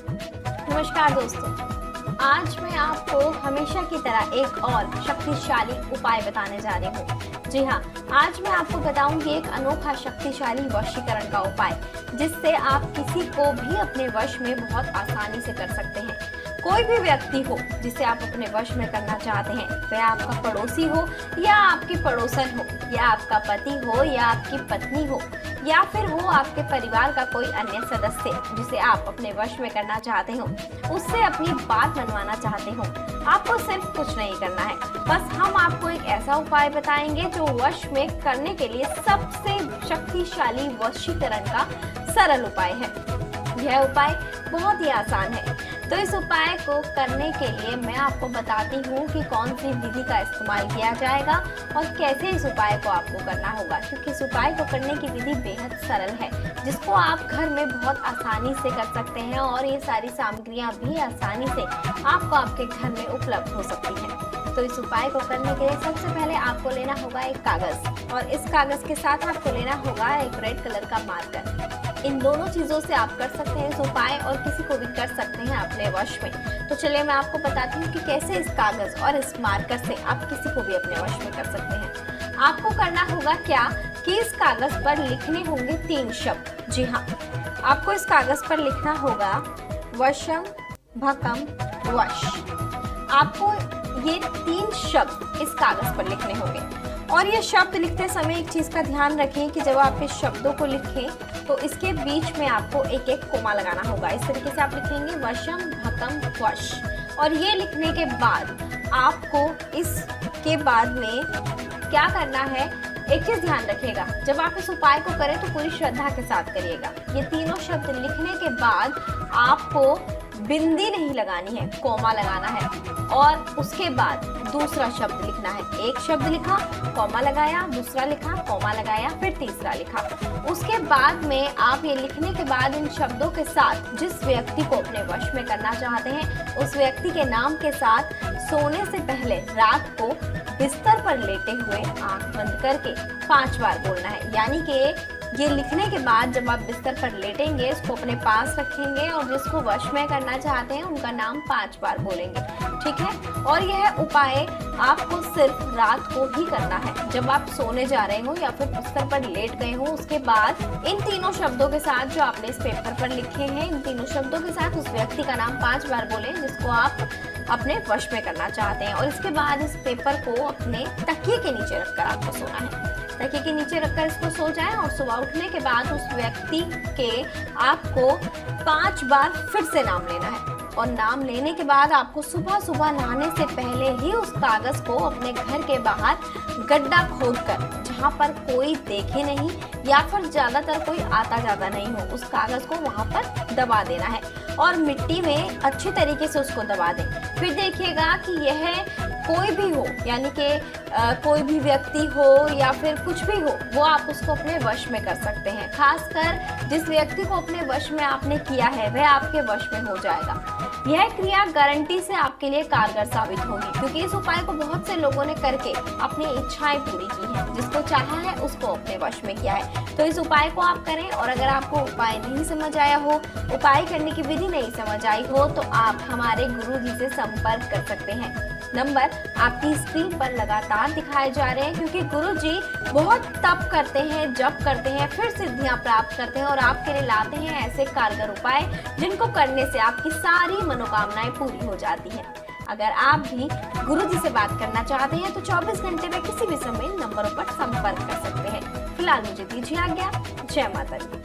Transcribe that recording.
नमस्कार दोस्तों, आज मैं आपको हमेशा की तरह एक और शक्तिशाली उपाय बताने जा रही हूँ। जी हाँ, आज मैं आपको बताऊंगी एक अनोखा शक्तिशाली वशीकरण का उपाय, जिससे आप किसी को भी अपने वश में बहुत आसानी से कर सकते हैं। कोई भी व्यक्ति हो जिसे आप अपने वश में करना चाहते हैं, वह आपका पड़ोसी हो या आपकी पड़ोसन हो या आपका पति हो या आपकी पत्नी हो या फिर वो आपके परिवार का कोई अन्य सदस्य जिसे आप अपने वश में करना चाहते हो, उससे अपनी बात मनवाना चाहते हो। आपको सिर्फ कुछ नहीं करना है, बस हम आपको एक ऐसा उपाय बताएंगे जो वश में करने के लिए सबसे शक्तिशाली वशीकरण का सरल उपाय है। यह उपाय बहुत ही आसान है, तो इस उपाय को करने के लिए मैं आपको बताती हूँ कि कौन सी विधि का इस्तेमाल किया जाएगा और कैसे इस उपाय को आपको करना होगा, क्योंकि इस उपाय को करने की विधि बेहद सरल है, जिसको आप घर में बहुत आसानी से कर सकते हैं और ये सारी सामग्रियाँ भी आसानी से आपको आपके घर में उपलब्ध हो सकती हैं। तो इस उपाय को करने के लिए सबसे पहले आपको लेना होगा एक कागज, और इस कागज के साथ आपको लेना होगा एक रेड कलर का मार्कर। इन दोनों चीजों से आप कर सकते हैं इस उपाय, और किसी को भी कर सकते हैं अपने वश में। तो चलिए मैं आपको बताती हूँ कि कैसे इस कागज और इस मार्कर से आप किसी को भी अपने वश में कर सकते हैं। आपको करना होगा क्या कि इस कागज पर लिखने होंगे 3 शब्द। जी हाँ, आपको इस कागज पर लिखना होगा वशम भकम वश। आपको ये 3 शब्द इस कागज पर लिखने होंगे, और ये शब्द लिखते समय एक चीज का ध्यान रखें कि जब आप इस शब्दों को लिखें तो इसके बीच में आपको एक एक कोमा लगाना होगा। इस तरीके से आप लिखेंगे वशम भकम वश, और ये लिखने के बाद आपको इसके बाद में क्या करना है, एक चीज ध्यान रखिएगा, जब आप इस उपाय को करें तो पूरी श्रद्धा के साथ करिएगा। ये तीनों शब्द लिखने के बाद आपको बिंदी नहीं लगानी है, कोमा लगाना है, और उसके बाद दूसरा शब्द लिखना है। एक शब्द लिखा, कोमा लगाया, दूसरा लिखा, कोमा लगाया, फिर तीसरा लिखा। उसके बाद में आप ये लिखने के बाद इन शब्दों के साथ जिस व्यक्ति को अपने वश में करना चाहते हैं, उस व्यक्ति के नाम के साथ सोने से पहले रात को बिस्तर पर लेटे हुए आंख बंद करके 5 बार बोलना है। यानी कि ये लिखने के बाद जब आप बिस्तर पर लेटेंगे, इसको अपने पास रखेंगे और जिसको वश में करना चाहते हैं उनका नाम 5 बार बोलेंगे, ठीक है। और यह उपाय आपको सिर्फ रात को ही करना है, जब आप सोने जा रहे हो या फिर बिस्तर पर लेट गए हो। उसके बाद इन तीनों शब्दों के साथ जो आपने इस पेपर पर लिखे हैं, इन तीनों शब्दों के साथ उस व्यक्ति का नाम 5 बार बोलें जिसको आप अपने वश में करना चाहते हैं। और इसके बाद इस पेपर को अपने तकिए के नीचे रखकर आपको सोना है। तकिए के नीचे रखकर इसको सो जाएं, और सुबह उठने के बाद उस व्यक्ति के आपको 5 बार फिर से नाम लेना है। और नाम लेने के बाद आपको सुबह सुबह नहाने से पहले ही उस कागज को अपने घर के बाहर गड्ढा खोदकर, जहाँ पर कोई देखे नहीं या फिर ज्यादातर कोई आता जाता नहीं हो, उस कागज को वहाँ पर दबा देना है, और मिट्टी में अच्छी तरीके से उसको दबा दें। फिर देखिएगा कि यह कोई भी हो, यानी कि कोई भी व्यक्ति हो या फिर कुछ भी हो, वो आप उसको अपने वश में कर सकते हैं। खासकर जिस व्यक्ति को अपने वश में आपने किया है, वह आपके वश में हो जाएगा। यह क्रिया गारंटी से आपके लिए कारगर साबित होगी, क्योंकि इस उपाय को बहुत से लोगों ने करके अपनी इच्छाएं पूरी की हैं। जिसको चाहा है उसको अपने वश में किया है। तो इस उपाय को आप करें, और अगर आपको उपाय नहीं समझ आया हो, उपाय करने की विधि नहीं समझ आई हो, तो आप हमारे गुरुजी से संपर्क कर सकते हैं। नंबर आपकी स्क्रीन पर लगातार दिखाए जा रहे हैं, क्योंकि गुरुजी बहुत तप करते हैं, जप करते हैं, फिर सिद्धियां प्राप्त करते हैं और आपके लिए लाते हैं ऐसे कारगर उपाय जिनको करने से आपकी सारी मनोकामनाएं पूरी हो जाती हैं। अगर आप भी गुरुजी से बात करना चाहते हैं तो 24 घंटे में किसी भी समय नंबरों पर संपर्क कर सकते हैं। फिलहाल मुझे दीजिए आज्ञा। जय माता दी।